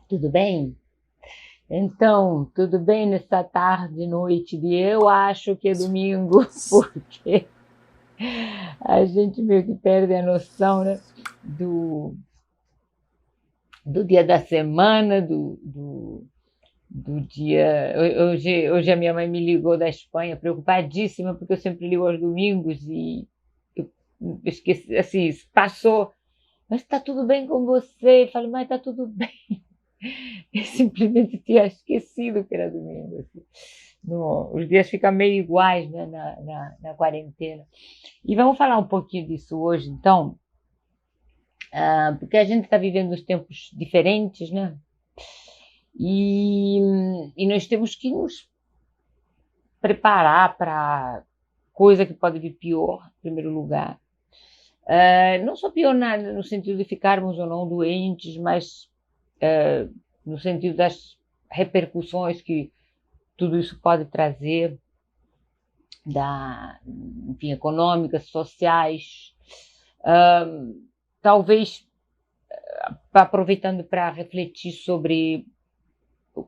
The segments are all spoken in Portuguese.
Tudo bem? Então, tudo bem nessa tarde, noite de eu acho que é domingo, porque a gente meio que perde a noção, né, do, do dia da semana, do dia. Hoje a minha mãe me ligou da Espanha, preocupadíssima, porque eu sempre ligo aos domingos e eu esqueci, assim, passou. Mas está tudo bem com você? Eu falei, mas está tudo bem. Eu simplesmente tinha esquecido que era domingo. Assim. Os dias ficam meio iguais, né, na quarentena. E vamos falar um pouquinho disso hoje, então, porque a gente está vivendo uns tempos diferentes, né? E nós temos que nos preparar para coisa que pode vir pior, em primeiro lugar. Não só pior no sentido de ficarmos ou não doentes, mas no sentido das repercussões que tudo isso pode trazer, enfim, econômicas, sociais, talvez aproveitando para refletir sobre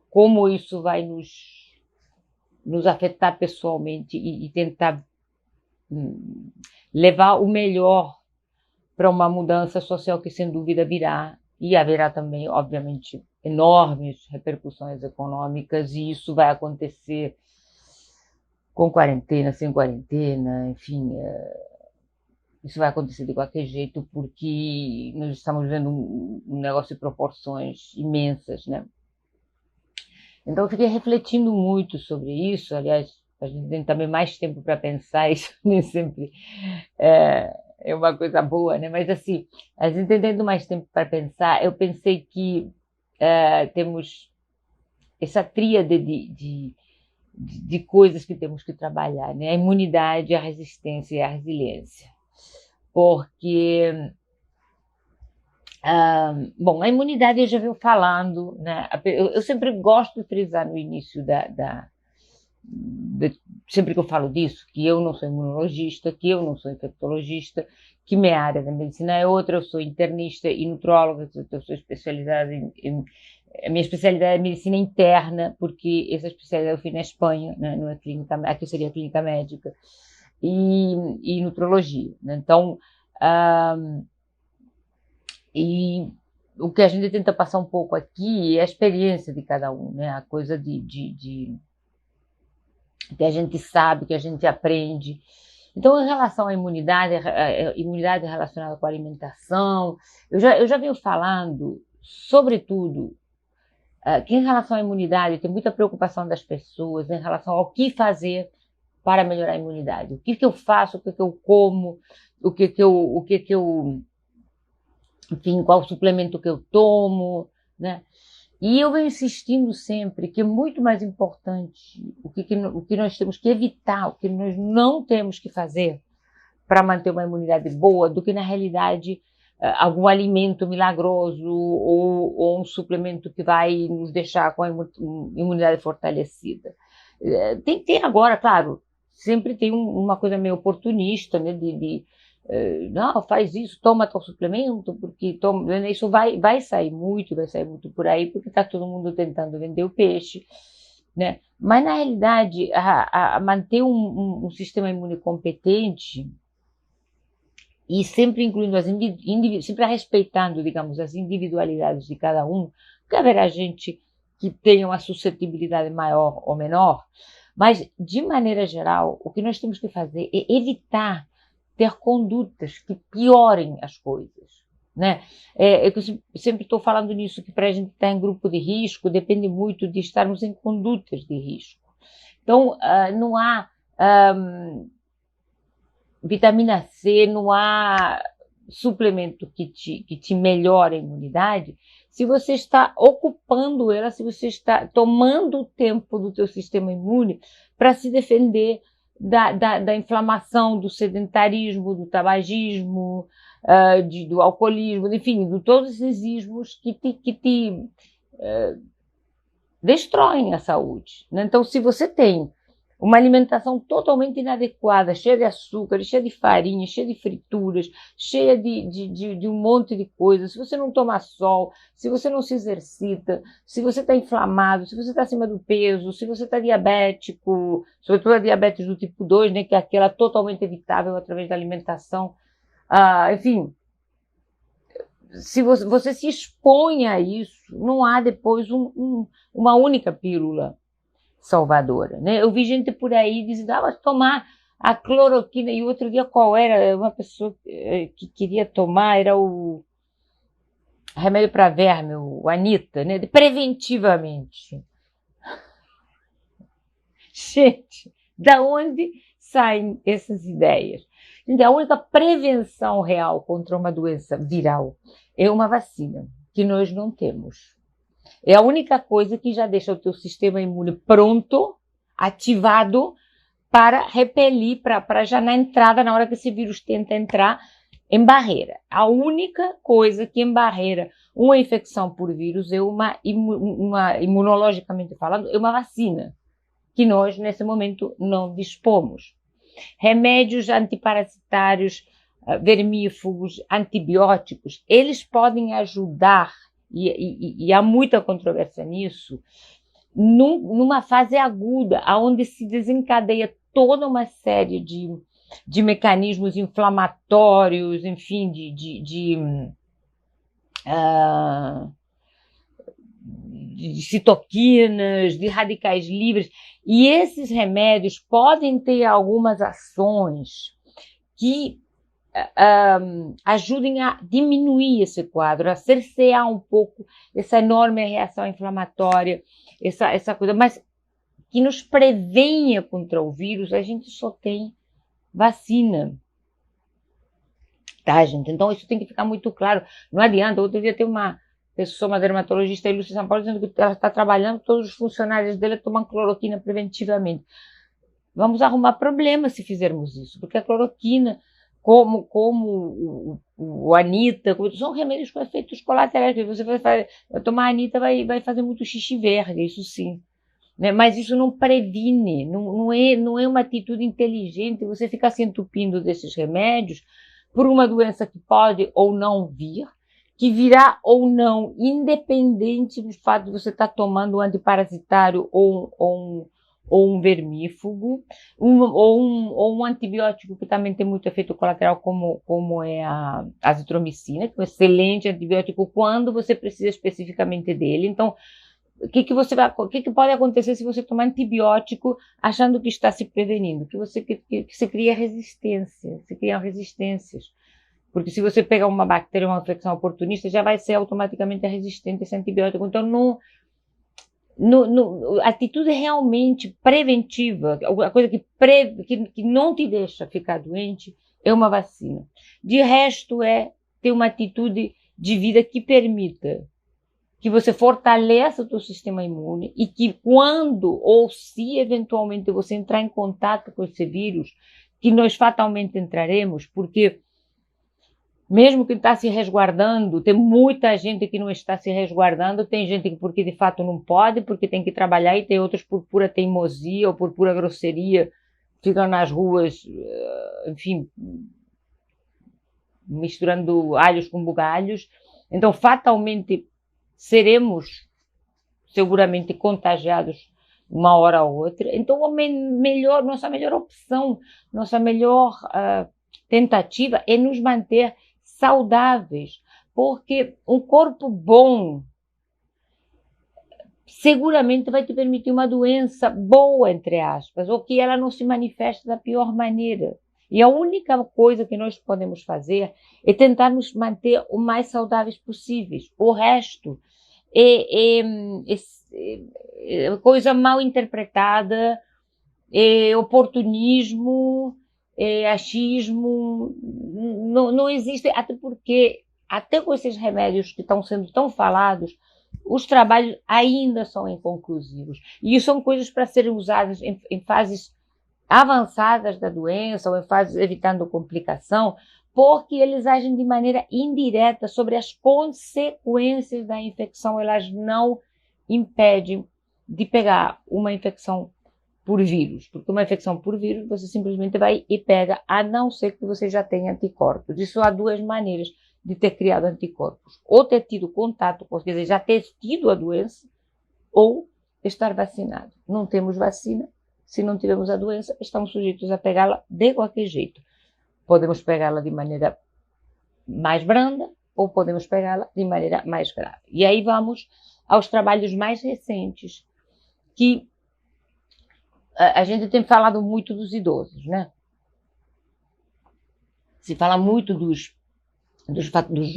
como isso vai nos afetar pessoalmente e tentar levar o melhor para uma mudança social que sem dúvida virá, e haverá também, obviamente, enormes repercussões econômicas, e isso vai acontecer com quarentena, sem quarentena, enfim, isso vai acontecer de qualquer jeito, porque nós estamos vivendo um negócio de proporções imensas, né? Então eu fiquei refletindo muito sobre isso, aliás, a gente tem também mais tempo para pensar, isso nem sempre é uma coisa boa, né? Mas assim, a gente tendo mais tempo para pensar, eu pensei que temos essa tríade de coisas que temos que trabalhar, né? A imunidade, a resistência e a resiliência. Porque, bom, a imunidade eu já venho falando, né? Eu sempre gosto de frisar no início sempre que eu falo disso, que eu não sou imunologista, que eu não sou infectologista, que minha área da medicina é outra, eu sou internista e nutróloga, eu sou especializada a minha especialidade é medicina interna, porque essa especialidade eu fiz na Espanha, né, numa clínica, aqui seria a clínica médica, e nutrologia. Né? Então, e o que a gente tenta passar um pouco aqui é a experiência de cada um, né? A coisa que a gente sabe, que a gente aprende. Então, em relação à imunidade, a imunidade relacionada com a alimentação, eu já venho falando, sobretudo, que em relação à imunidade tem muita preocupação das pessoas em relação ao que fazer para melhorar a imunidade. O que que eu faço, o que que eu como, enfim, qual suplemento que eu tomo, né? E eu venho insistindo sempre que é muito mais importante o que nós temos que evitar, o que nós não temos que fazer para manter uma imunidade boa, do que, na realidade, algum alimento milagroso ou um suplemento que vai nos deixar com a imunidade fortalecida. Tem agora, claro, sempre tem uma coisa meio oportunista, né, não, faz isso, toma tal suplemento, porque isso vai sair muito por aí, porque está todo mundo tentando vender o peixe, né? Mas, na realidade, a manter um sistema imune competente e sempre incluindo sempre respeitando, digamos, as individualidades de cada um, porque haverá gente que tenha uma suscetibilidade maior ou menor, mas, de maneira geral, o que nós temos que fazer é evitar ter condutas que piorem as coisas. Né? Eu sempre estou falando nisso, que para a gente estar em grupo de risco depende muito de estarmos em condutas de risco. Então, não há vitamina C, não há suplemento que te melhore a imunidade se você está ocupando ela, se você está tomando o tempo do teu sistema imune para se defender da inflamação, do sedentarismo, do tabagismo, do alcoolismo, enfim, de todos esses ismos que te destroem a saúde. Né? Então, se você tem Uma alimentação totalmente inadequada, cheia de açúcar, cheia de farinha, cheia de frituras, cheia de um monte de coisas. Se você não toma sol, se você não se exercita, se você está inflamado, se você está acima do peso, se você está diabético, sobretudo a diabetes do tipo 2, né, que é aquela totalmente evitável através da alimentação. Enfim, se você se expõe a isso, não há depois uma única pílula salvadora, né? Eu vi gente por aí dizendo, vai tomar a cloroquina, e outro dia qual era? Uma pessoa que queria tomar, era o remédio para verme, o Anita, né? Preventivamente. Gente, da onde saem essas ideias? A única prevenção real contra uma doença viral é uma vacina, que nós não temos. É a única coisa que já deixa o teu sistema imune pronto, ativado, para repelir, para já na entrada, na hora que esse vírus tenta entrar, em barreira. A única coisa que embarreira uma infecção por vírus é imunologicamente falando, é uma vacina, que nós, nesse momento, não dispomos. Remédios antiparasitários, vermífugos, antibióticos, eles podem ajudar, e há muita controvérsia nisso, numa fase aguda, onde se desencadeia toda uma série de mecanismos inflamatórios, enfim, de citoquinas, de radicais livres, e esses remédios podem ter algumas ações que ajudem a diminuir esse quadro, a cercear um pouco essa enorme reação inflamatória, essa coisa, mas que nos prevenha contra o vírus, a gente só tem vacina. Tá, gente? Então isso tem que ficar muito claro. Não adianta, outro dia tem uma pessoa, uma dermatologista em São Paulo, dizendo que ela está trabalhando, todos os funcionários dela tomam cloroquina preventivamente. Vamos arrumar problema se fizermos isso, porque a cloroquina, como o Anita, são remédios com efeitos colaterais. Você vai tomar a Anita, vai fazer muito xixi verde, isso sim. Né? Mas isso não previne, não é uma atitude inteligente você ficar se entupindo desses remédios por uma doença que pode ou não vir, que virá ou não, independente do fato de você estar tomando um antiparasitário ou um vermífugo, ou um antibiótico que também tem muito efeito colateral, como é a azitromicina, que é um excelente antibiótico quando você precisa especificamente dele. Então, o que pode acontecer se você tomar antibiótico achando que está se prevenindo? Que você cria resistência, se criam resistências. Porque se você pegar uma bactéria, uma infecção oportunista, já vai ser automaticamente resistente a esse antibiótico. Então, a atitude realmente preventiva, a coisa que não te deixa ficar doente, é uma vacina. De resto, é ter uma atitude de vida que permita que você fortaleça o teu sistema imune e que quando ou se eventualmente você entrar em contato com esse vírus, que nós fatalmente entraremos, porque mesmo que está se resguardando, tem muita gente que não está se resguardando, tem gente que porque de fato não pode, porque tem que trabalhar, e tem outros por pura teimosia ou por pura grosseria, ficam nas ruas, enfim, misturando alhos com bugalhos. Então, fatalmente, seremos seguramente contagiados uma hora ou outra. Então, nossa melhor opção, nossa melhor tentativa é nos manter saudáveis, porque um corpo bom seguramente vai te permitir uma doença boa, entre aspas, ou que ela não se manifeste da pior maneira. E a única coisa que nós podemos fazer é tentar nos manter o mais saudáveis possíveis. O resto é coisa mal interpretada, é oportunismo, achismo, não existe, até porque, até com esses remédios que estão sendo tão falados, os trabalhos ainda são inconclusivos. E são coisas para serem usadas em fases avançadas da doença, ou em fases evitando complicação, porque eles agem de maneira indireta sobre as consequências da infecção. Elas não impedem de pegar uma infecção por vírus, porque uma infecção por vírus você simplesmente vai e pega, a não ser que você já tenha anticorpos. Isso há duas maneiras de ter criado anticorpos, ou ter tido contato, quer dizer, já ter tido a doença, ou estar vacinado. Não temos vacina, se não tivermos a doença, estamos sujeitos a pegá-la de qualquer jeito. Podemos pegá-la de maneira mais branda, ou podemos pegá-la de maneira mais grave. E aí vamos aos trabalhos mais recentes, que a gente tem falado muito dos idosos, né? Se fala muito dos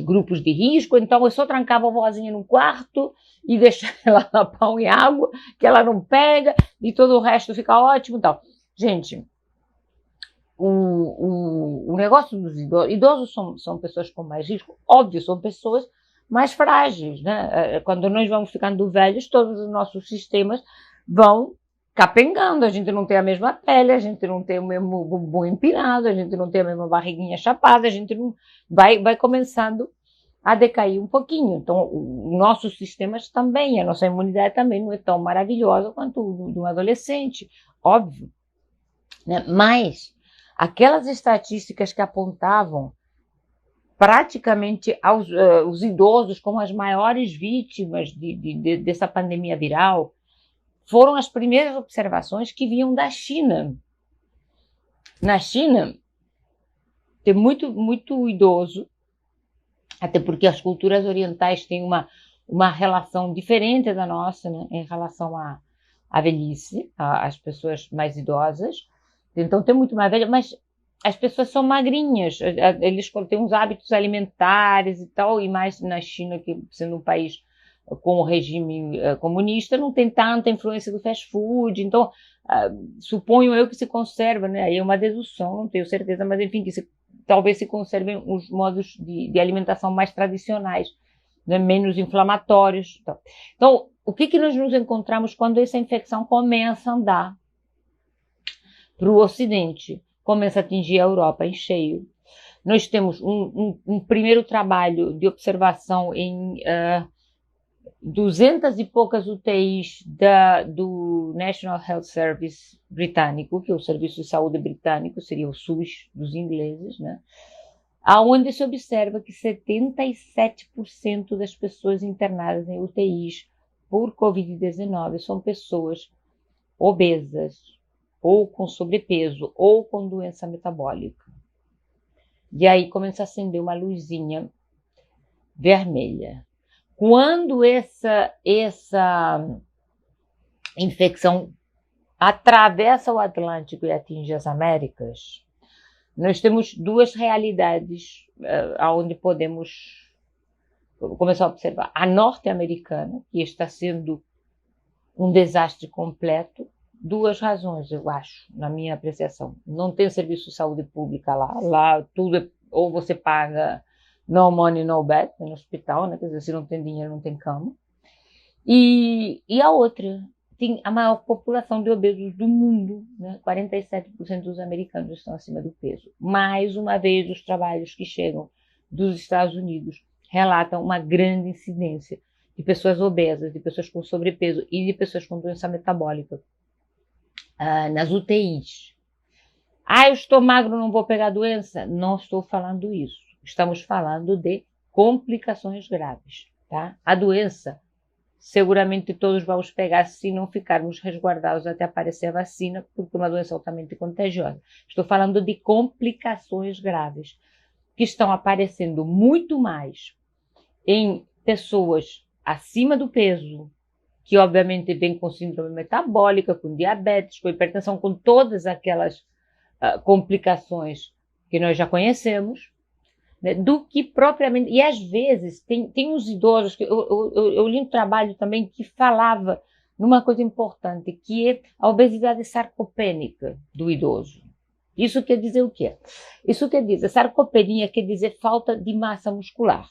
grupos de risco, então eu só trancava a vozinha no quarto e deixar ela na pão e água, que ela não pega, e todo o resto fica ótimo e tal. Gente, o negócio dos idosos são pessoas com mais risco, óbvio, são pessoas mais frágeis, né? Quando nós vamos ficando velhos, todos os nossos sistemas vão capengando, a gente não tem a mesma pele, a gente não tem o mesmo bumbum empinado, a gente não tem a mesma barriguinha chapada, a gente não vai começando a decair um pouquinho. Então, os nossos sistemas também, a nossa imunidade também não é tão maravilhosa quanto o de um adolescente, óbvio, né? Mas aquelas estatísticas que apontavam praticamente os idosos como as maiores vítimas dessa pandemia viral, foram as primeiras observações que vinham da China. Na China, tem muito idoso, até porque as culturas orientais têm uma relação diferente da nossa, né, em relação à velhice, às pessoas mais idosas. Então tem muito mais velha, mas as pessoas são magrinhas, eles têm uns hábitos alimentares e tal, e mais na China, que sendo um país com o regime comunista, não tem tanta influência do fast food, então suponho eu que se conserva, né? Aí é uma dedução, não tenho certeza, mas enfim, que talvez se conservem os modos de alimentação mais tradicionais, né? Menos inflamatórios. Então, o que nós nos encontramos quando essa infecção começa a andar para o Ocidente, começa a atingir a Europa em cheio? Nós temos um primeiro trabalho de observação em 200 e poucas UTIs do National Health Service britânico, que é o Serviço de Saúde britânico, seria o SUS dos ingleses, né? Aonde se observa que 77% das pessoas internadas em UTIs por Covid-19 são pessoas obesas, ou com sobrepeso, ou com doença metabólica. E aí começa a acender uma luzinha vermelha. Quando essa infecção atravessa o Atlântico e atinge as Américas, nós temos duas realidades onde podemos começar a observar. A norte-americana, que está sendo um desastre completo, duas razões, eu acho, na minha apreciação. Não tem serviço de saúde pública lá tudo é, ou você paga no money, no bet, no hospital, né? Quer dizer, se não tem dinheiro, não tem cama. E a outra, tem a maior população de obesos do mundo, né? 47% dos americanos estão acima do peso. Mais uma vez, os trabalhos que chegam dos Estados Unidos relatam uma grande incidência de pessoas obesas, de pessoas com sobrepeso e de pessoas com doença metabólica nas UTIs. Eu estou magro, não vou pegar doença? Não estou falando isso. Estamos falando de complicações graves, tá? A doença, seguramente todos vamos pegar se não ficarmos resguardados até aparecer a vacina, porque é uma doença altamente contagiosa. Estou falando de complicações graves, que estão aparecendo muito mais em pessoas acima do peso, que obviamente vem com síndrome metabólica, com diabetes, com hipertensão, com todas aquelas complicações que nós já conhecemos, né, do que propriamente... E às vezes tem uns idosos, que eu li um trabalho também que falava numa coisa importante, que é a obesidade sarcopênica do idoso. Isso quer dizer o quê? Isso quer dizer, sarcopenia quer dizer falta de massa muscular.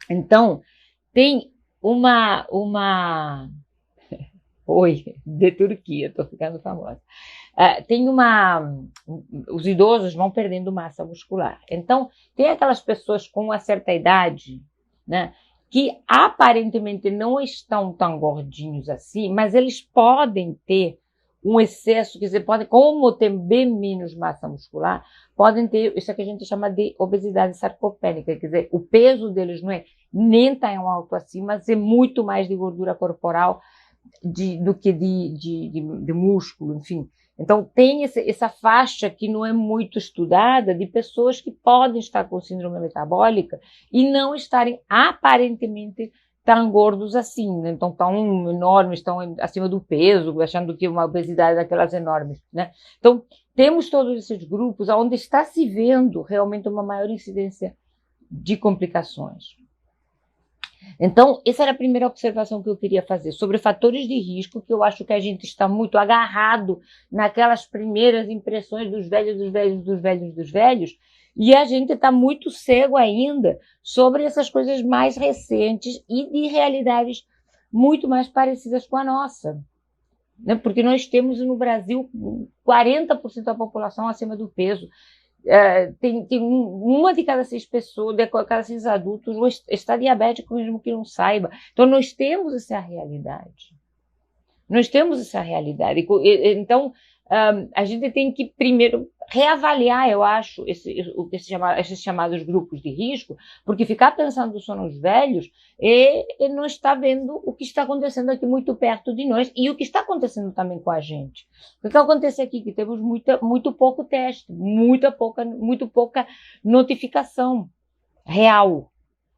Então, tem uma... Oi, de Turquia, estou ficando famosa. Os idosos vão perdendo massa muscular. Então, tem aquelas pessoas com uma certa idade, né, que aparentemente não estão tão gordinhos assim, mas eles podem ter um excesso, quer dizer, podem, como tem bem menos massa muscular, podem ter isso que a gente chama de obesidade sarcopênica, quer dizer, o peso deles não é nem tão alto assim, mas é muito mais de gordura corporal do que de músculo, enfim. Então, tem essa faixa que não é muito estudada de pessoas que podem estar com síndrome metabólica e não estarem aparentemente tão gordos assim, né? Então tão enormes, estão acima do peso, achando que uma obesidade daquelas enormes, né? Então, temos todos esses grupos onde está se vendo realmente uma maior incidência de complicações. Então, essa era a primeira observação que eu queria fazer, sobre fatores de risco, que eu acho que a gente está muito agarrado naquelas primeiras impressões dos velhos, dos velhos, dos velhos, dos velhos, e a gente está muito cego ainda sobre essas coisas mais recentes e de realidades muito mais parecidas com a nossa. Né? Porque nós temos no Brasil 40% da população acima do peso. Tem uma de cada 6 pessoas, de cada 6 adultos, está diabético mesmo que não saiba. Então, nós temos essa realidade. Nós temos essa realidade. Então, a gente tem que primeiro reavaliar, eu acho, esses chamados grupos de risco, porque ficar pensando só nos velhos e não está vendo o que está acontecendo aqui muito perto de nós e o que está acontecendo também com a gente. O que acontece aqui? Que temos muito pouco teste, muito pouca notificação real.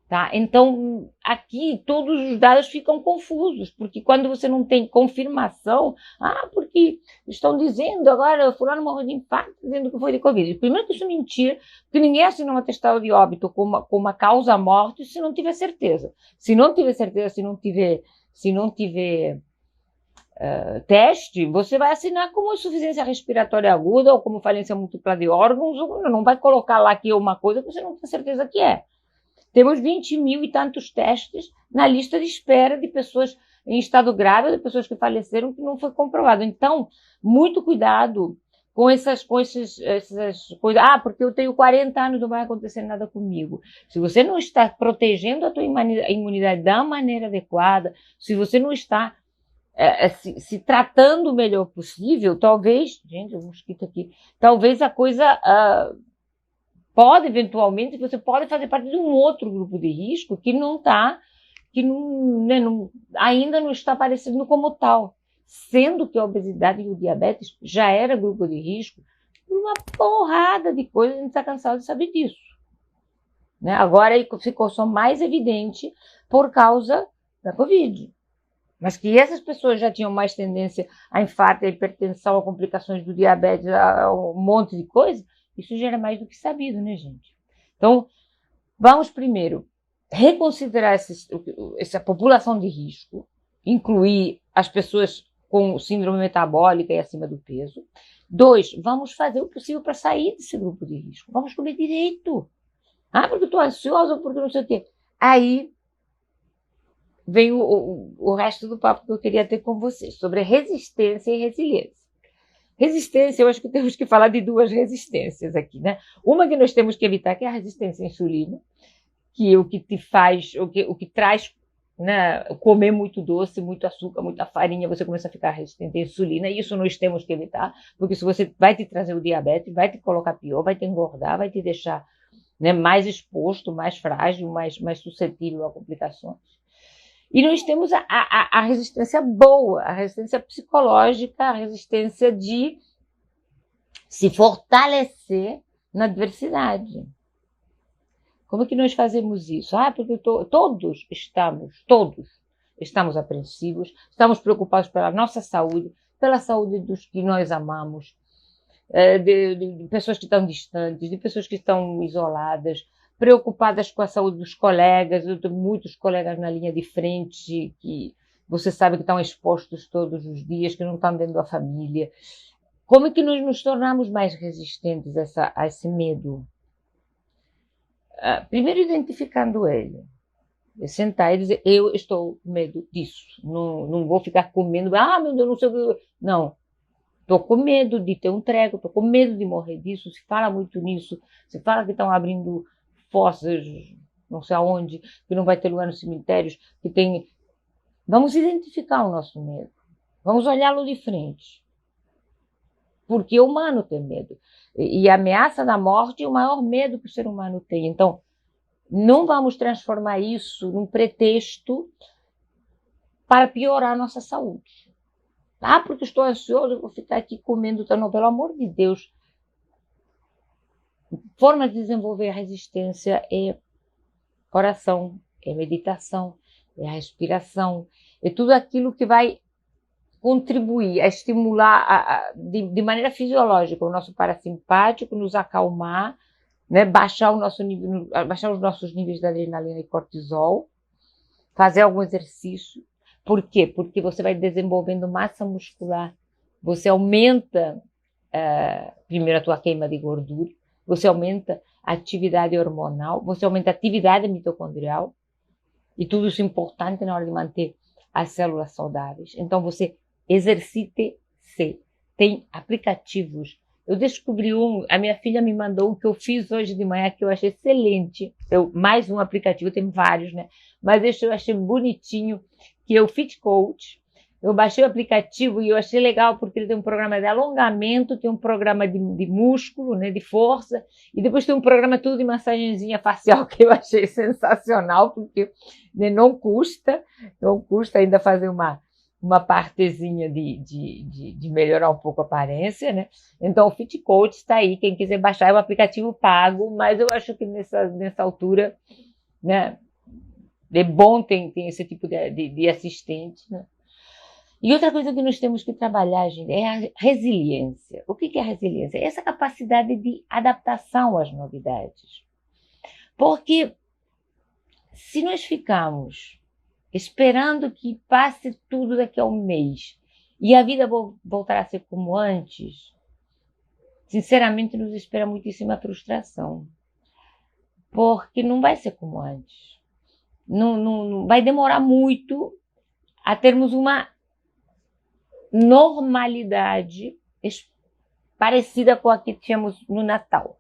Tá? Então, aqui todos os dados ficam confusos, porque quando você não tem confirmação, porque estão dizendo agora, fulano morreu de infarto, dizendo que foi de Covid. Primeiro que isso é mentira, porque ninguém assina um atestado de óbito com uma causa-morte se não tiver certeza. Se não tiver certeza, se não tiver teste, você vai assinar como insuficiência respiratória aguda ou como falência múltipla de órgãos, ou não vai colocar lá que é uma coisa que você não tem certeza que é. Temos 20 mil e tantos testes na lista de espera de pessoas em estado grave, de pessoas que faleceram, que não foi comprovado. Então, muito cuidado com essas coisas. Porque eu tenho 40 anos, não vai acontecer nada comigo. Se você não está protegendo a tua imunidade da maneira adequada, se você não está se tratando o melhor possível, talvez... Gente, um mosquito aqui. Talvez a coisa... pode, eventualmente, você pode fazer parte de um outro grupo de risco que ainda não está aparecendo como tal, sendo que a obesidade e o diabetes já era grupo de risco por uma porrada de coisas, a gente está cansado de saber disso. Né? Agora ficou só mais evidente por causa da Covid. Mas que essas pessoas já tinham mais tendência a infarto, a hipertensão, a complicações do diabetes, a um monte de coisa, isso já era mais do que sabido, né, gente? Então, vamos primeiro reconsiderar essa população de risco, incluir as pessoas com síndrome metabólica e acima do peso. 2, vamos fazer o possível para sair desse grupo de risco. Vamos comer direito. Porque eu estou ansiosa, porque não sei o quê. Aí vem o resto do papo que eu queria ter com vocês, sobre resistência e resiliência. Resistência, eu acho que temos que falar de 2 resistências aqui, né? Uma que nós temos que evitar, que é a resistência à insulina, que é o que te faz, o que traz, né, comer muito doce, muito açúcar, muita farinha, você começa a ficar resistente à insulina, e isso nós temos que evitar, porque se você vai te trazer o diabetes, vai te colocar pior, vai te engordar, vai te deixar, né, mais exposto, mais frágil, mais suscetível a complicações. E nós temos a resistência boa, a resistência psicológica, a resistência de se fortalecer na adversidade. Como é que nós fazemos isso? Porque todos estamos apreensivos, estamos preocupados pela nossa saúde, pela saúde dos que nós amamos, de pessoas que estão distantes, de pessoas que estão isoladas, preocupadas com a saúde dos colegas. Eu tenho muitos colegas na linha de frente que você sabe que estão expostos todos os dias, que não estão vendo a família. Como é que nós nos tornamos mais resistentes a esse medo? Primeiro, identificando ele. Sentar e dizer, eu estou com medo disso. Não vou ficar com medo, meu Deus, não sei o que... Não. Estou com medo de ter um treco, estou com medo de morrer disso. Se fala muito nisso, se fala que estão abrindo fossas, não sei aonde, que não vai ter lugar nos cemitérios, Vamos identificar o nosso medo. Vamos olhá-lo de frente. porque o humano tem medo. E a ameaça da morte é o maior medo que o ser humano tem. Então, não vamos transformar isso num pretexto para piorar a nossa saúde. Ah, porque estou ansioso, vou ficar aqui comendo. Não, pelo amor de Deus. Forma de desenvolver a resistência é oração, é meditação, é a respiração, é tudo aquilo que vai contribuir a estimular de maneira fisiológica o nosso parasimpático, nos acalmar, né, baixar os nossos níveis de adrenalina e cortisol, fazer algum exercício. Por quê? Porque você vai desenvolvendo massa muscular, você aumenta primeiro a tua queima de gordura, você aumenta a atividade hormonal, você aumenta a atividade mitocondrial, e tudo isso é importante na hora de manter as células saudáveis. Então você exercite-se. Tem aplicativos. Eu descobri a minha filha me mandou o que eu fiz hoje de manhã, que eu achei excelente. Mais um aplicativo, tem vários, né? Mas esse eu achei bonitinho, que é o Fit Coach. Eu baixei o aplicativo e eu achei legal porque ele tem um programa de alongamento, tem um programa de músculo, né, de força, e depois tem um programa tudo de massagenzinha facial, que eu achei sensacional, porque, né, não custa ainda fazer uma partezinha de melhorar um pouco a aparência, né? Então o Fit Coach está aí, quem quiser baixar é um aplicativo pago, mas eu acho que nessa altura, né, é bom ter esse tipo de assistente, né? E outra coisa que nós temos que trabalhar, gente, é a resiliência. O que é a resiliência? É essa capacidade de adaptação às novidades. Porque se nós ficarmos esperando que passe tudo daqui a um mês e a vida voltar a ser como antes, sinceramente nos espera muitíssima frustração. Porque não vai ser como antes. Não vai demorar muito a termos uma normalidade parecida com a que tínhamos no Natal.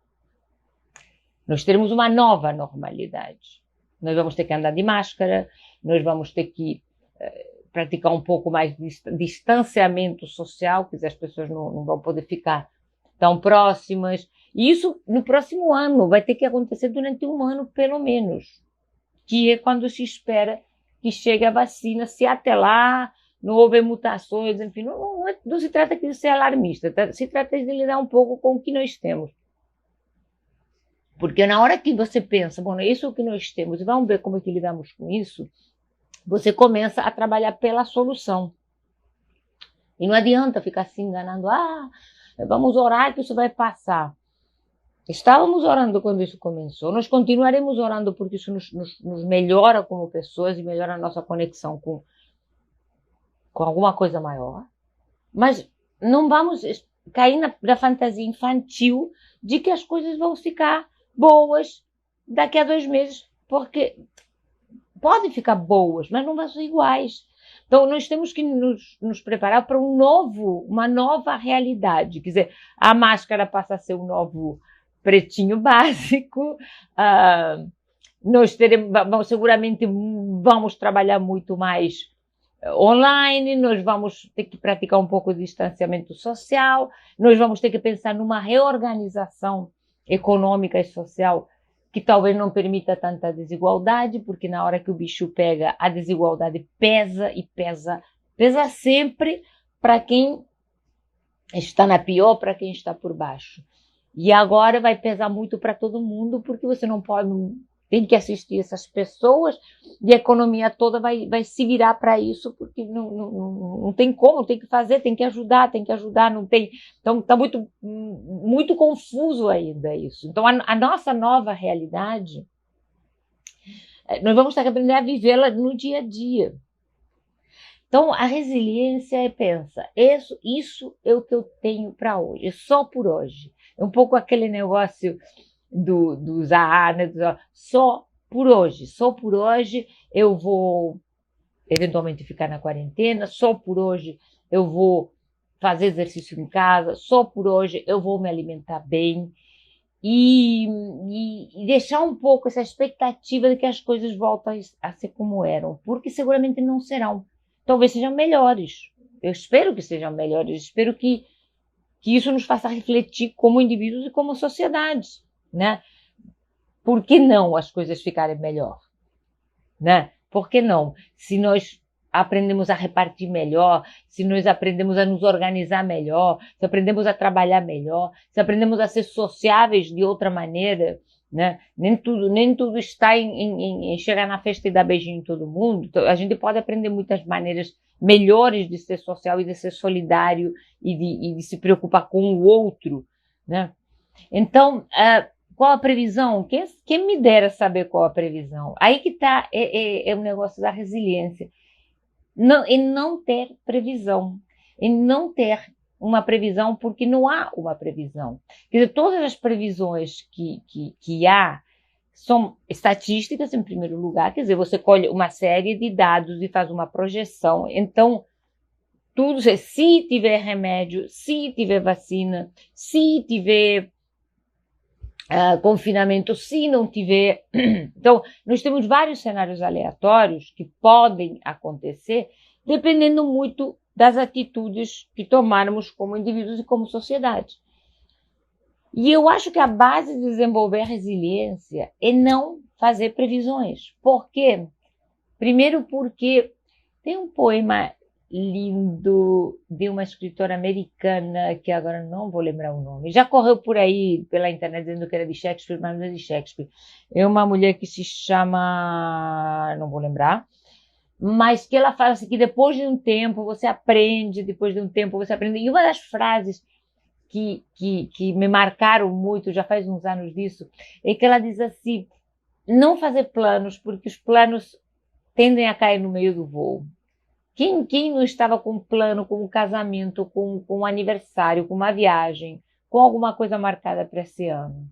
Nós teremos uma nova normalidade. Nós vamos ter que andar de máscara, nós vamos ter que praticar um pouco mais de distanciamento social, que as pessoas não vão poder ficar tão próximas. E isso no próximo ano vai ter que acontecer durante um ano, pelo menos, que é quando se espera que chegue a vacina, se até lá não houver mutações, enfim, não se trata aqui de ser alarmista, se trata de lidar um pouco com o que nós temos. Porque na hora que você pensa, bom, isso é o que nós temos, e vamos ver como é que lidamos com isso, você começa a trabalhar pela solução. E não adianta ficar se enganando, vamos orar que isso vai passar. Estávamos orando quando isso começou, nós continuaremos orando porque isso nos melhora como pessoas e melhora a nossa conexão com alguma coisa maior, mas não vamos cair na fantasia infantil de que as coisas vão ficar boas daqui a 2 meses, porque podem ficar boas, mas não vão ser iguais. Então, nós temos que nos preparar para uma nova realidade. Quer dizer, a máscara passa a ser um novo pretinho básico, nós seguramente vamos trabalhar muito mais online, nós vamos ter que praticar um pouco de distanciamento social, nós vamos ter que pensar numa reorganização econômica e social que talvez não permita tanta desigualdade, porque na hora que o bicho pega, a desigualdade pesa e pesa sempre para quem está na pior, para quem está por baixo. E agora vai pesar muito para todo mundo, porque você não pode... Tem que assistir essas pessoas e a economia toda vai se virar para isso, porque não tem como, tem que fazer, tem que ajudar, não tem. Então está muito confuso ainda isso. Então a nossa nova realidade, nós vamos ter que aprender a vivê-la no dia a dia. Então a resiliência pensa, isso é o que eu tenho para hoje, é só por hoje. É um pouco aquele negócio do Zaha, né? Só por hoje eu vou eventualmente ficar na quarentena, só por hoje eu vou fazer exercício em casa, só por hoje eu vou me alimentar bem e deixar um pouco essa expectativa de que as coisas voltam a ser como eram, porque seguramente não serão. Talvez sejam melhores. Eu espero que sejam melhores, espero que que isso nos faça refletir como indivíduos e como sociedade, né? Por que não as coisas ficarem melhor, né? Por que não? Se nós aprendemos a repartir melhor, se nós aprendemos a nos organizar melhor, se aprendemos a trabalhar melhor, se aprendemos a ser sociáveis de outra maneira, né? Nem tudo está em chegar na festa e dar beijinho em todo mundo. Então, a gente pode aprender muitas maneiras melhores de ser social e de ser solidário e de se preocupar com o outro, né? Então, qual a previsão? Quem me dera saber qual a previsão? Aí que está o negócio da resiliência. Não, em não ter previsão, em não ter uma previsão, porque não há uma previsão. Quer dizer, todas as previsões que há são estatísticas, em primeiro lugar, quer dizer, você colhe uma série de dados e faz uma projeção. Então, tudo, se tiver remédio, se tiver vacina, se tiver confinamento, se não tiver. Então, nós temos vários cenários aleatórios que podem acontecer, dependendo muito das atitudes que tomarmos como indivíduos e como sociedade. E eu acho que a base de desenvolver a resiliência é não fazer previsões. Por quê? Primeiro porque tem um poema lindo de uma escritora americana, que agora não vou lembrar o nome, já correu por aí pela internet dizendo que era de Shakespeare, mas não é de Shakespeare. É uma mulher que se chama, não vou lembrar, mas que ela fala assim, que depois de um tempo você aprende, e uma das frases que me marcaram muito, já faz uns anos disso, é que ela diz assim, não fazer planos, porque os planos tendem a cair no meio do voo. Quem não estava com um plano, com um casamento, com um aniversário, com uma viagem, com alguma coisa marcada para esse ano?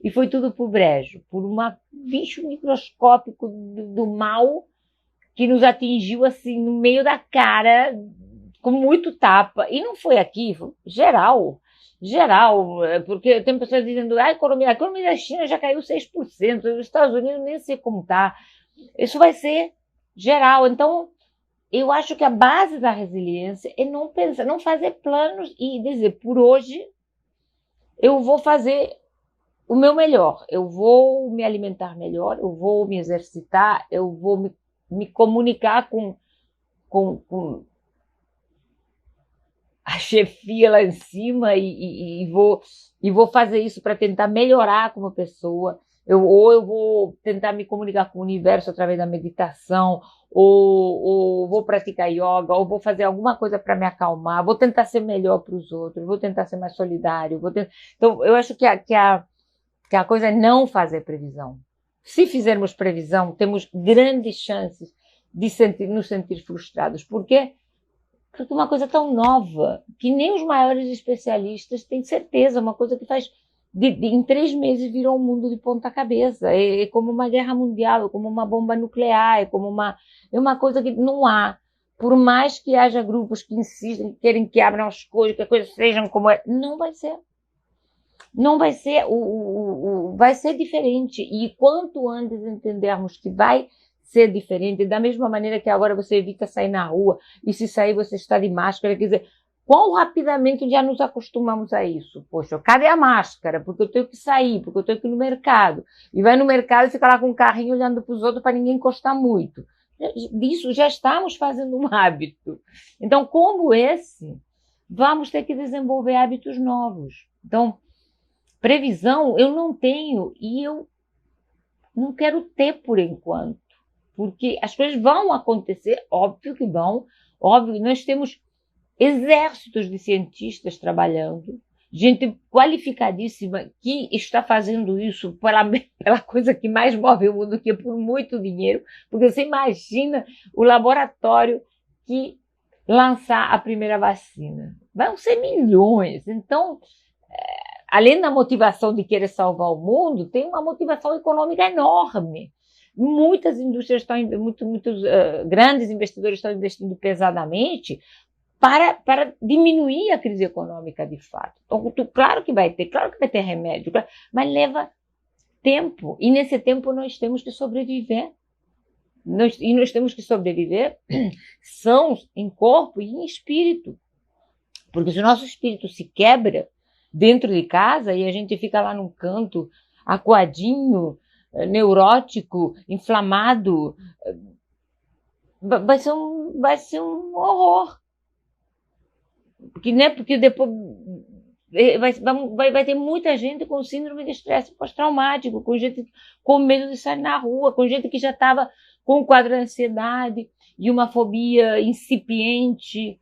E foi tudo por brejo, por um bicho microscópico do mal que nos atingiu assim no meio da cara, com muito tapa. E não foi aqui, foi geral, porque tem pessoas dizendo a economia da China já caiu 6%, os Estados Unidos nem sei como está. Isso vai ser geral. Então, eu acho que a base da resiliência é não pensar, não fazer planos e dizer, por hoje eu vou fazer o meu melhor, eu vou me alimentar melhor, eu vou me exercitar, eu vou me comunicar com a chefia lá em cima e vou fazer isso para tentar melhorar como pessoa. Ou eu vou tentar me comunicar com o universo através da meditação, ou vou praticar yoga, ou vou fazer alguma coisa para me acalmar, vou tentar ser melhor para os outros, vou tentar ser mais solidário. Então, eu acho que a coisa é não fazer previsão. Se fizermos previsão, temos grandes chances de nos sentir frustrados. Por quê? Porque uma coisa tão nova, que nem os maiores especialistas têm certeza, uma coisa que faz... em 3 meses virou um mundo de ponta cabeça, é como uma guerra mundial, é como uma bomba nuclear, é uma coisa que não há, por mais que haja grupos que insistem, que querem que abram as coisas, que as coisas sejam como é, não vai ser. Não vai ser, vai ser diferente, e quanto antes entendermos que vai ser diferente, da mesma maneira que agora você evita sair na rua, e se sair você está de máscara, quer dizer, quão rapidamente já nos acostumamos a isso? Poxa, cadê a máscara? Porque eu tenho que sair, porque eu tenho que ir no mercado. E vai no mercado e fica lá com o carrinho olhando para os outros para ninguém encostar muito. Disso já estamos fazendo um hábito. Então, como esse, vamos ter que desenvolver hábitos novos. Então, previsão eu não tenho e eu não quero ter por enquanto. Porque as coisas vão acontecer, óbvio que vão. Óbvio que nós temos exércitos de cientistas trabalhando, gente qualificadíssima que está fazendo isso pela coisa que mais move o mundo, que é por muito dinheiro, porque você imagina o laboratório que lançar a primeira vacina. Vão ser milhões. Então, além da motivação de querer salvar o mundo, tem uma motivação econômica enorme. Muitas indústrias estão, muitos grandes investidores estão investindo pesadamente para diminuir a crise econômica de fato. Então, claro que vai ter remédio, mas leva tempo, e nesse tempo nós temos que sobreviver. Nós temos que sobreviver sãos em corpo e em espírito, Porque se o nosso espírito se quebra dentro de casa e a gente fica lá num canto, acuadinho, neurótico, inflamado, vai ser um horror. Porque, né, porque depois vai ter muita gente com síndrome de estresse pós-traumático, com gente com medo de sair na rua, com gente que já estava com um quadro de ansiedade e uma fobia incipiente,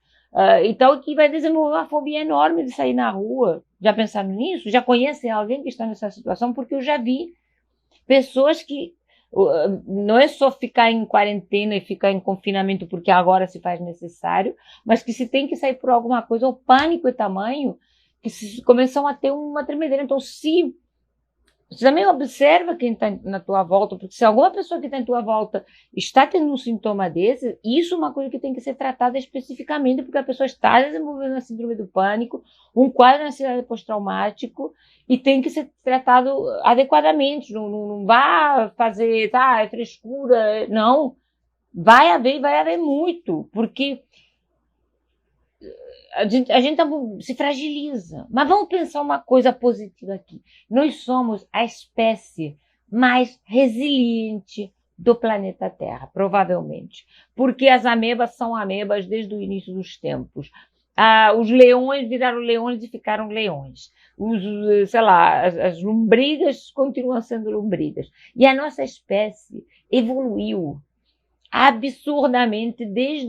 e tal, que vai desenvolver uma fobia enorme de sair na rua. Já pensaram nisso? Já conhecem alguém que está nessa situação? Porque eu já vi pessoas que não é só ficar em quarentena e ficar em confinamento porque agora se faz necessário, mas que se tem que sair por alguma coisa, o pânico é tamanho que começam a ter uma tremedeira. Então, se você também observa quem está na tua volta, porque se alguma pessoa que está em tua volta está tendo um sintoma desse, isso é uma coisa que tem que ser tratada especificamente, porque a pessoa está desenvolvendo a síndrome do pânico, um quadro de ansiedade pós-traumático, e tem que ser tratado adequadamente. Não vá fazer, tá, é frescura, não. Vai haver muito, porque a gente se fragiliza. Mas vamos pensar uma coisa positiva aqui. Nós somos a espécie mais resiliente do planeta Terra, provavelmente. Porque as amebas são amebas desde o início dos tempos. Os leões viraram leões e ficaram leões. Sei lá, as lombrigas continuam sendo lombrigas. E a nossa espécie evoluiu absurdamente, desde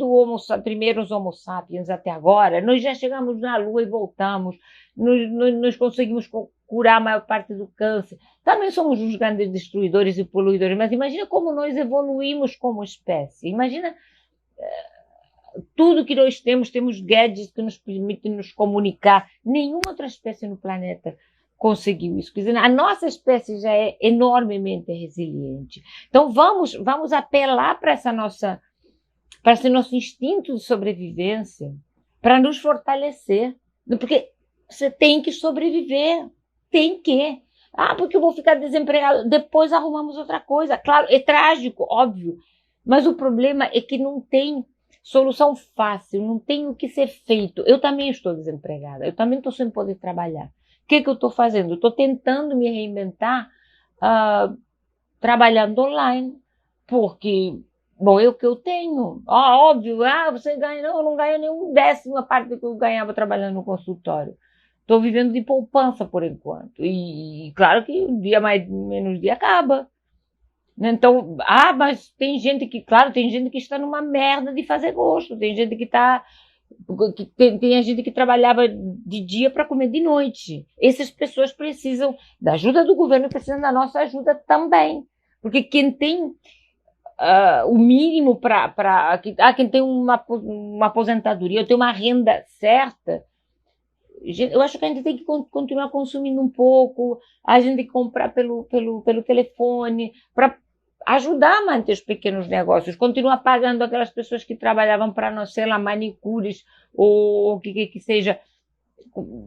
primeiros Homo sapiens até agora. Nós já chegamos na Lua e voltamos, nós conseguimos curar a maior parte do câncer. Também somos os grandes destruidores e poluidores, mas imagina como nós evoluímos como espécie. Imagina tudo que nós temos gadgets que nos permitem nos comunicar. Nenhuma outra espécie no planeta conseguiu isso. Quer dizer, a nossa espécie já é enormemente resiliente. Então vamos apelar para esse nosso instinto de sobrevivência, para nos fortalecer. Porque você tem que sobreviver. Tem que. Porque eu vou ficar desempregado. Depois arrumamos outra coisa. Claro, é trágico, óbvio. Mas o problema é que não tem solução fácil, não tem o que ser feito. Eu também estou desempregada. Eu também estou sem poder trabalhar. O que eu estou fazendo? Estou tentando me reinventar trabalhando online, porque, bom, é o que eu tenho. Óbvio, você ganha, não, eu não ganho nem um décimo a parte do que eu ganhava trabalhando no consultório. Estou vivendo de poupança por enquanto. E claro que o dia menos dia acaba. Então, mas tem gente que está numa merda de fazer gosto, tem gente que está. Tem gente que trabalhava de dia para comer de noite. Essas pessoas precisam da ajuda do governo, precisam da nossa ajuda também. Porque quem tem o mínimo quem tem uma aposentadoria, ou tem uma renda certa, eu acho que a gente tem que continuar consumindo um pouco, a gente tem que comprar pelo telefone, para ajudar a manter os pequenos negócios, continuar pagando aquelas pessoas que trabalhavam para nós, sei lá, manicures, ou que seja,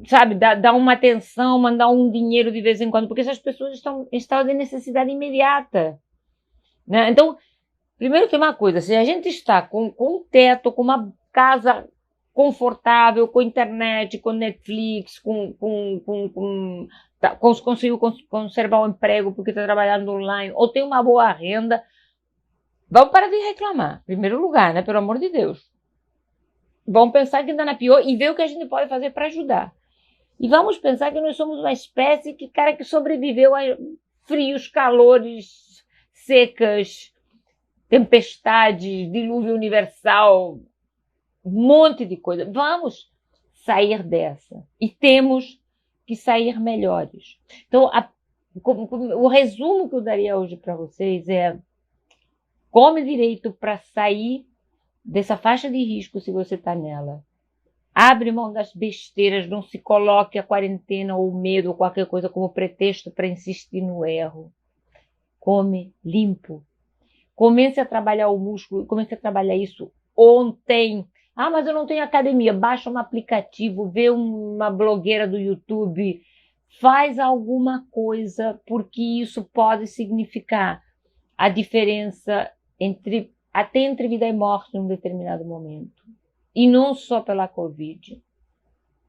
sabe, dar uma atenção, mandar um dinheiro de vez em quando, porque essas pessoas estão em estado de necessidade imediata. Né? Então, primeiro tem uma coisa, se a gente está com um teto, com uma casa confortável, com internet, com Netflix, conseguiu conservar o emprego porque está trabalhando online, ou tem uma boa renda, vamos parar de reclamar, em primeiro lugar, né? Pelo amor de Deus. Vamos pensar que ainda na pior e ver o que a gente pode fazer para ajudar. E vamos pensar que nós somos uma espécie que sobreviveu a frios, calores, secas, tempestades, dilúvio universal, um monte de coisa. Vamos sair dessa. E temos que sair melhores. Então, o resumo que eu daria hoje para vocês é: come direito para sair dessa faixa de risco se você está nela. Abre mão das besteiras, não se coloque a quarentena ou o medo ou qualquer coisa como pretexto para insistir no erro. Come limpo. Comece a trabalhar o músculo, comece a trabalhar isso ontem. Mas eu não tenho academia. Baixa um aplicativo, vê uma blogueira do YouTube, faz alguma coisa, porque isso pode significar a diferença até entre vida e morte num determinado momento. E não só pela Covid.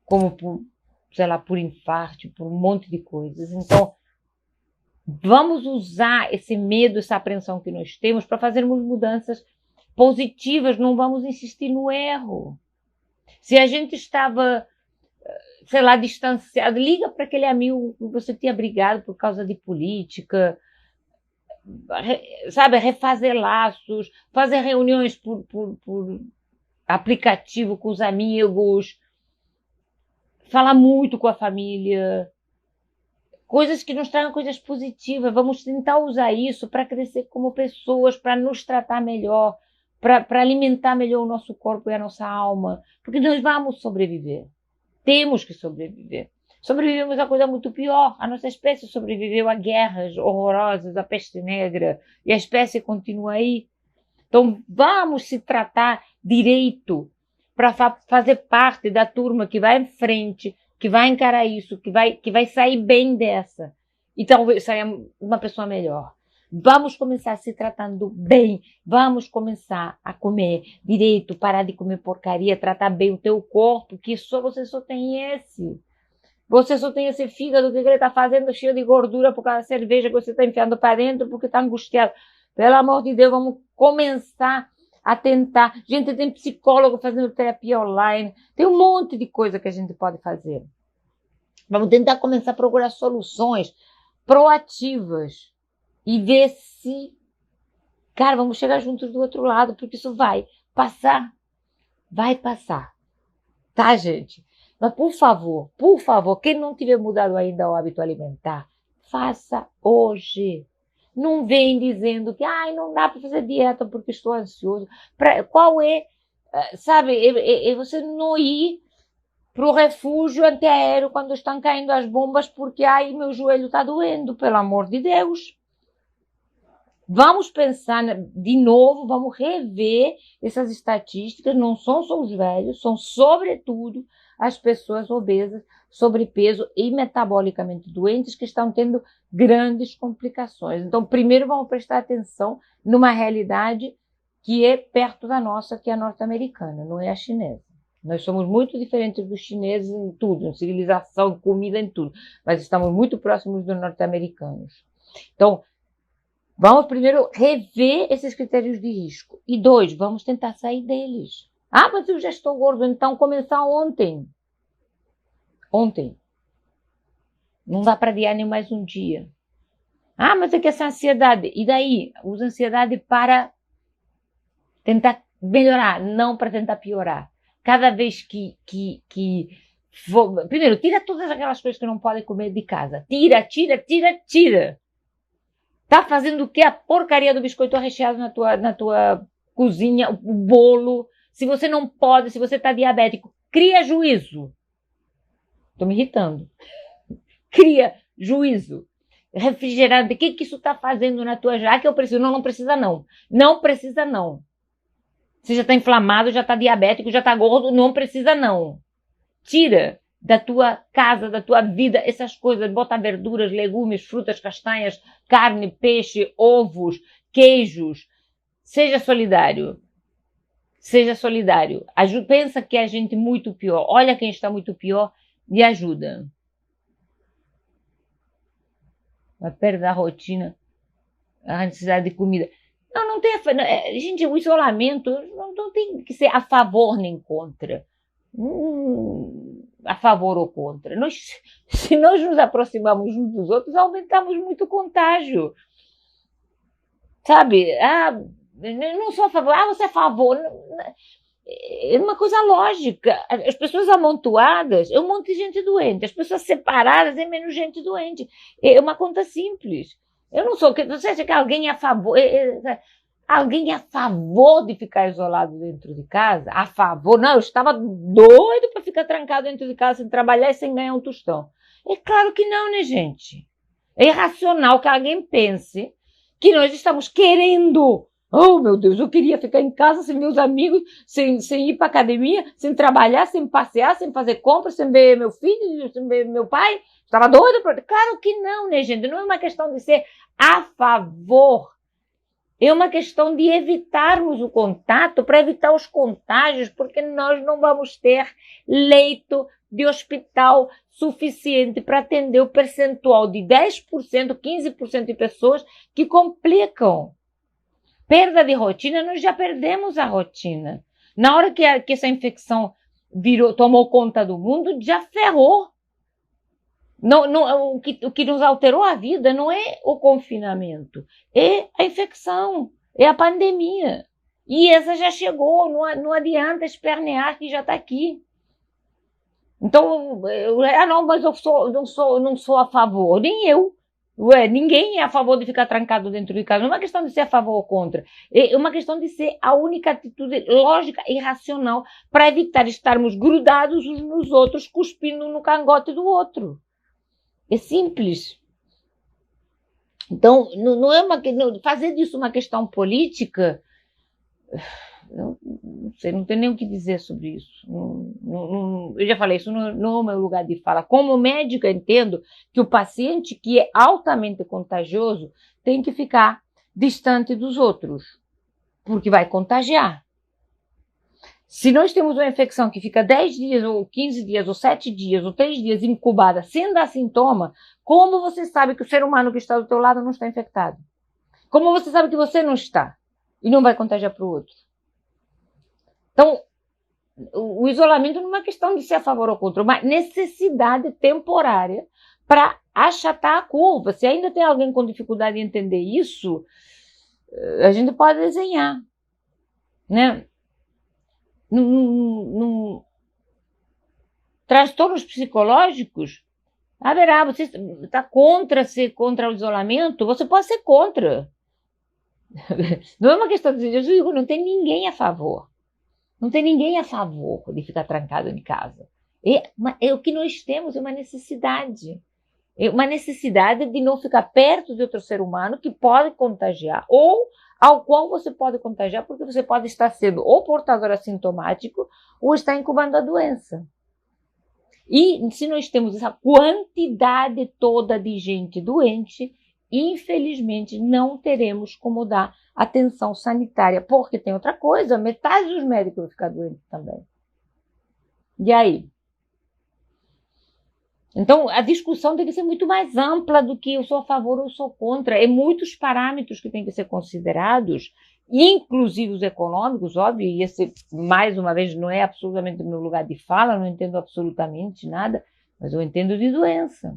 como por, sei lá, por infarto, por um monte de coisas. Então, vamos usar esse medo, essa apreensão que nós temos para fazermos mudanças positivas, não vamos insistir no erro. Se a gente estava, sei lá, distanciado, liga para aquele amigo que você tinha brigado por causa de política, sabe, refazer laços, fazer reuniões por aplicativo com os amigos, falar muito com a família, coisas que nos tragam coisas positivas. Vamos tentar usar isso para crescer como pessoas, para nos tratar melhor, para alimentar melhor o nosso corpo e a nossa alma, porque nós vamos sobreviver. Temos que sobreviver. Sobrevivemos a coisa muito pior. A nossa espécie sobreviveu a guerras horrorosas, a peste negra, e a espécie continua aí. Então, vamos se tratar direito para fazer parte da turma que vai em frente, que vai encarar isso, que vai sair bem dessa. E talvez saia uma pessoa melhor. Vamos começar se tratando bem. Vamos começar a comer direito, parar de comer porcaria, tratar bem o teu corpo, que você só tem esse. Você só tem esse fígado que ele está fazendo cheio de gordura por causa da cerveja que você está enfiando para dentro porque está angustiado. Pelo amor de Deus, vamos começar a tentar. Gente, tem psicólogo fazendo terapia online. Tem um monte de coisa que a gente pode fazer. Vamos tentar começar a procurar soluções proativas e ver se, cara, vamos chegar juntos do outro lado, porque isso vai passar. Vai passar. Tá, gente? Mas, por favor, quem não tiver mudado ainda o hábito alimentar, faça hoje. Não vem dizendo que não dá para fazer dieta porque estou ansioso. Qual é, sabe, é você não ir para o refúgio antiaéreo quando estão caindo as bombas porque meu joelho está doendo, pelo amor de Deus. Vamos pensar de novo, vamos rever essas estatísticas, não são só os velhos, são sobretudo as pessoas obesas, sobrepeso e metabolicamente doentes que estão tendo grandes complicações. Então, primeiro vamos prestar atenção numa realidade que é perto da nossa, que é a norte-americana, não é a chinesa. Nós somos muito diferentes dos chineses em tudo, em civilização, em comida, em tudo, mas estamos muito próximos dos norte-americanos. Então, vamos primeiro rever esses critérios de risco. E 2, vamos tentar sair deles. Mas eu já estou gordo, então começar ontem. Ontem. Não dá para adiar nem mais um dia. Mas é que essa ansiedade. E daí? Usa ansiedade para tentar melhorar, não para tentar piorar. Cada vez que for... Primeiro, tira todas aquelas coisas que não podem comer de casa. Tira. Tá fazendo o que? A porcaria do biscoito recheado na tua cozinha, o bolo. Se você não pode, se você está diabético, cria juízo. Estou me irritando. Cria juízo. Refrigerante, o que isso está fazendo na tua jaca? Eu preciso. Não precisa não. Não precisa não. Você já está inflamado, já está diabético, já está gordo, não precisa não. Tira da tua casa, da tua vida, essas coisas. Bota verduras, legumes, frutas, castanhas, carne, peixe, ovos, queijos. Seja solidário. Seja solidário. Pensa que é gente muito pior. Olha quem está muito pior e ajuda. Vai perder a rotina, a necessidade de comida. Não tem... Gente, o isolamento não tem que ser a favor nem contra. A favor ou contra. Se nós nos aproximamos uns dos outros, aumentamos muito o contágio. Sabe? Não sou a favor. Você é a favor. É uma coisa lógica. As pessoas amontoadas é um monte de gente doente. As pessoas separadas é menos gente doente. É uma conta simples. Eu não sou... Você acha que alguém é a favor... Alguém é a favor de ficar isolado dentro de casa? A favor? Não, eu estava doido para ficar trancado dentro de casa sem trabalhar e sem ganhar um tostão. É claro que não, né, gente? É irracional que alguém pense que nós estamos querendo... Oh, meu Deus, eu queria ficar em casa sem meus amigos, sem ir para academia, sem trabalhar, sem passear, sem fazer compras, sem ver meu filho, sem ver meu pai. Estava doido para... Claro que não, né, gente? Não é uma questão de ser a favor. É uma questão de evitarmos o contato, para evitar os contágios, porque nós não vamos ter leito de hospital suficiente para atender o percentual de 10%, 15% de pessoas que complicam. Perda de rotina, nós já perdemos a rotina. Na hora que essa infecção tomou conta do mundo, já ferrou. O que nos alterou a vida não é o confinamento, é a infecção, é a pandemia. E essa já chegou, não adianta espernear que já está aqui. Então, não, mas eu não sou a favor, nem eu. Ninguém é a favor de ficar trancado dentro de casa. Não é uma questão de ser a favor ou contra. É uma questão de ser a única atitude lógica e racional para evitar estarmos grudados uns nos outros, cuspindo no cangote do outro. É simples. Então, não é fazer disso uma questão política. Não sei, não tem nem o que dizer sobre isso. Eu já falei, isso não é o meu lugar de fala. Como médica, entendo que o paciente que é altamente contagioso tem que ficar distante dos outros, porque vai contagiar. Se nós temos uma infecção que fica 10 dias, ou 15 dias, ou 7 dias, ou 3 dias incubada, sem dar sintoma, como você sabe que o ser humano que está do teu lado não está infectado? Como você sabe que você não está e não vai contagiar para o outro? Então, o isolamento não é uma questão de ser a favor ou contra, uma necessidade temporária para achatar a curva. Se ainda tem alguém com dificuldade em entender isso, a gente pode desenhar, né? Transtornos psicológicos, haverá. Você está contra o isolamento? Você pode ser contra. Não é uma questão de dizer, eu digo, não tem ninguém a favor. Não tem ninguém a favor de ficar trancado em casa. O que nós temos é uma necessidade. É uma necessidade de não ficar perto de outro ser humano que pode contagiar, ou ao qual você pode contagiar, porque você pode estar sendo ou portador assintomático ou está incubando a doença. E se nós temos essa quantidade toda de gente doente, infelizmente não teremos como dar atenção sanitária, porque tem outra coisa, metade dos médicos vão ficar doentes também. E aí? Então, a discussão tem que ser muito mais ampla do que eu sou a favor ou eu sou contra. É muitos parâmetros que têm que ser considerados, inclusive os econômicos, óbvio, e esse, mais uma vez, não é absolutamente o meu lugar de fala, não entendo absolutamente nada, mas eu entendo de doença.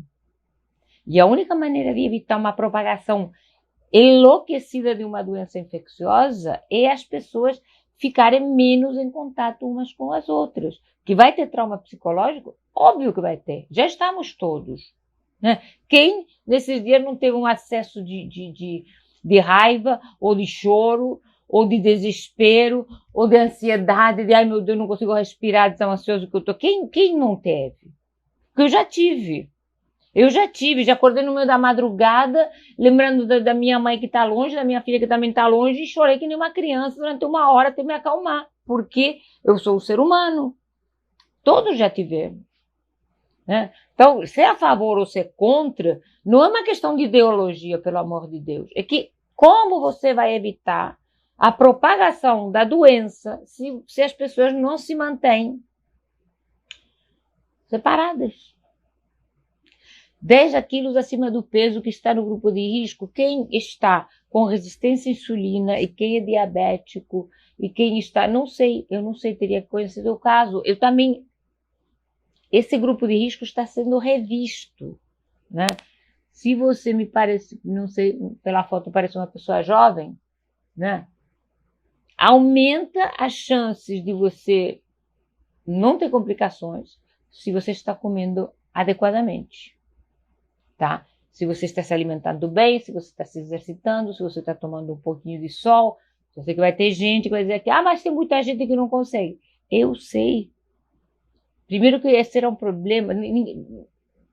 E a única maneira de evitar uma propagação enlouquecida de uma doença infecciosa é as pessoas ficarem menos em contato umas com as outras. Que vai ter trauma psicológico? Óbvio que vai ter. Já estamos todos. Né? Quem, nesses dias, não teve um acesso de raiva, ou de choro, ou de desespero, ou de ansiedade, de ai meu Deus, não consigo respirar, de tão ansioso que eu estou. Quem não teve? Porque eu já tive. Já acordei no meio da madrugada, lembrando da minha mãe que está longe, da minha filha que também está longe, e chorei que nem uma criança durante uma hora até me acalmar, porque eu sou um ser humano. Todos já tivemos. Né? Então, ser a favor ou ser contra, não é uma questão de ideologia, pelo amor de Deus. É que como você vai evitar a propagação da doença se as pessoas não se mantêm separadas? 10 quilos acima do peso que está no grupo de risco, quem está com resistência à insulina e quem é diabético e quem está, eu não sei, teria que conhecer o caso. Eu também, esse grupo de risco está sendo revisto, né? Se você me parece, não sei, pela foto parece uma pessoa jovem, né? Aumenta as chances de você não ter complicações se você está comendo adequadamente. Tá? Se você está se alimentando bem, se você está se exercitando, se você está tomando um pouquinho de sol, eu sei que vai ter gente que vai dizer que, mas tem muita gente que não consegue. Eu sei. Primeiro que esse era um problema.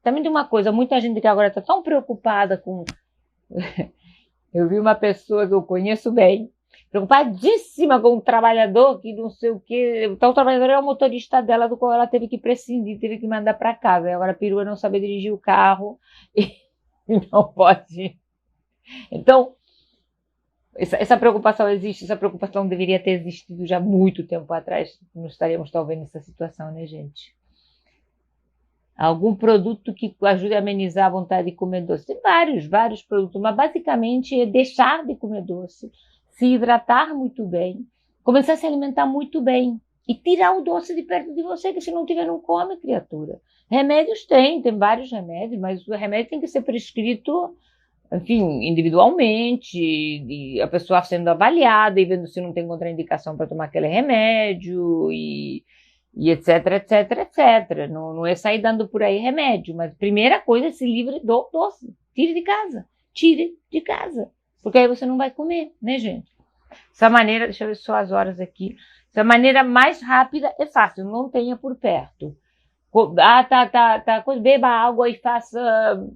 Também tem uma coisa, muita gente que agora está tão preocupada com... Eu vi uma pessoa que eu conheço bem, preocupadíssima com um trabalhador que não sei o quê. Então, o trabalhador era o motorista dela, do qual ela teve que prescindir, teve que mandar para casa. E agora a perua não sabe dirigir o carro e não pode. Então, essa preocupação existe, essa preocupação deveria ter existido já muito tempo atrás, não estaríamos talvez nessa situação, né, gente? Algum produto que ajude a amenizar a vontade de comer doce. Tem vários produtos, mas basicamente é deixar de comer doce, se hidratar muito bem, começar a se alimentar muito bem e tirar o doce de perto de você, que se não tiver, não come, criatura. Remédios tem vários remédios, mas o remédio tem que ser prescrito, enfim, individualmente, a pessoa sendo avaliada e vendo se não tem contraindicação para tomar aquele remédio e etc, etc, etc. Não é sair dando por aí remédio, mas a primeira coisa é se livre do doce. Tire de casa, porque aí você não vai comer, né, gente? Essa maneira, deixa eu ver só as horas aqui, essa maneira mais rápida é fácil, não tenha por perto. Beba água e faça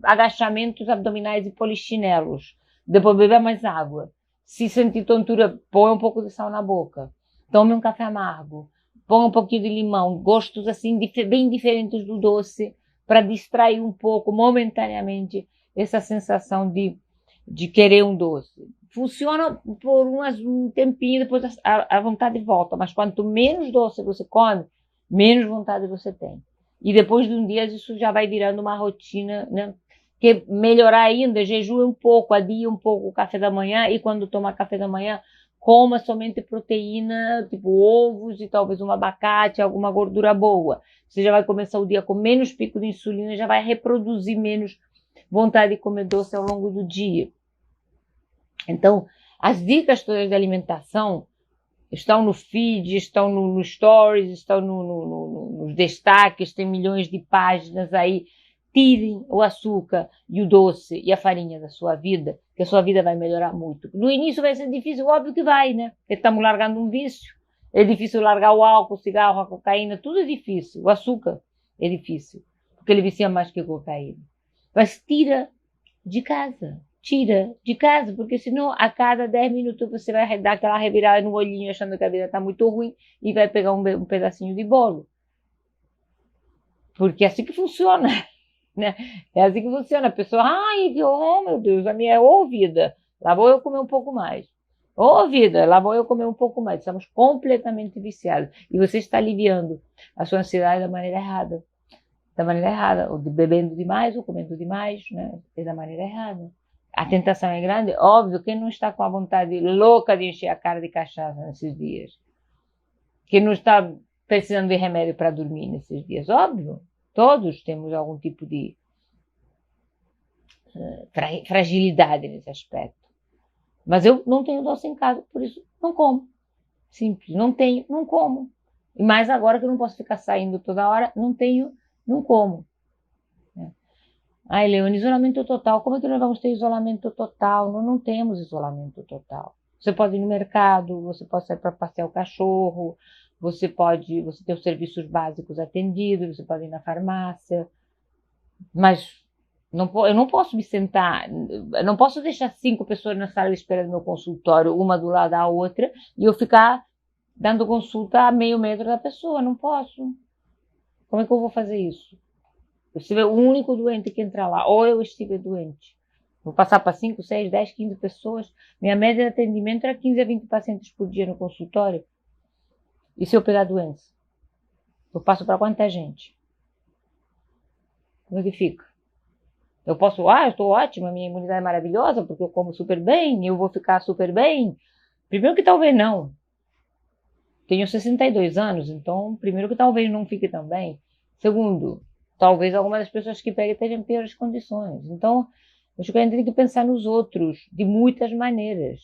agachamentos abdominais e polichinelos. Depois beba mais água. Se sentir tontura, põe um pouco de sal na boca. Tome um café amargo. Põe um pouquinho de limão. Gostos assim bem diferentes do doce para distrair um pouco, momentaneamente, essa sensação de querer um doce. Funciona por um tempinho, depois a vontade volta. Mas quanto menos doce você come, menos vontade você tem. E depois de um dia isso já vai virando uma rotina, né? Que melhorar ainda, jejue um pouco, adie um pouco o café da manhã e quando tomar café da manhã, coma somente proteína, tipo ovos e talvez um abacate, alguma gordura boa. Você já vai começar o dia com menos pico de insulina, já vai reproduzir menos vontade de comer doce ao longo do dia. Então, as dicas todas de alimentação estão no feed, estão no stories, estão nos destaques, tem milhões de páginas aí. Tirem o açúcar e o doce e a farinha da sua vida, que a sua vida vai melhorar muito. No início vai ser difícil, óbvio que vai, né? Porque estamos largando um vício. É difícil largar o álcool, o cigarro, a cocaína, tudo é difícil. O açúcar é difícil, porque ele vicia mais que a cocaína. Mas tira de casa, porque senão a cada 10 minutos você vai dar aquela revirada no olhinho achando que a vida está muito ruim e vai pegar um pedacinho de bolo. Porque é assim que funciona, né? É assim que funciona. A pessoa, oh meu Deus, a minha é vida, lá vou eu comer um pouco mais. Vida, lá vou eu comer um pouco mais. Estamos completamente viciados. E você está aliviando a sua ansiedade da maneira errada. Ou bebendo demais, ou comendo demais, né? É da maneira errada. A tentação é grande, óbvio, quem não está com a vontade louca de encher a cara de cachaça nesses dias? Quem não está precisando de remédio para dormir nesses dias? Óbvio, todos temos algum tipo de fragilidade nesse aspecto. Mas eu não tenho doce em casa, por isso não como. Simples, não como. E mais agora que eu não posso ficar saindo toda hora, não como. Leone, isolamento total. Como é que nós vamos ter isolamento total? Nós não temos isolamento total. Você pode ir no mercado, você pode sair para passear o cachorro, você tem os serviços básicos atendidos, você pode ir na farmácia, mas eu não posso me sentar, eu não posso deixar 5 pessoas na sala de espera do meu consultório, uma do lado da outra, e eu ficar dando consulta a meio metro da pessoa, não posso. Como é que eu vou fazer isso? Eu estiver o único doente que entrar lá, ou eu estiver doente. Vou passar para 5, 6, 10, 15 pessoas. Minha média de atendimento era 15 a 20 pacientes por dia no consultório. E se eu pegar doença? Eu passo para quanta gente? Como é que fica? Eu estou ótima, minha imunidade é maravilhosa, porque eu como super bem, eu vou ficar super bem. Primeiro que talvez não. Tenho 62 anos, então primeiro que talvez não fique tão bem. Segundo, talvez algumas das pessoas que peguem estejam em piores condições. Então, acho que a gente tem que pensar nos outros de muitas maneiras.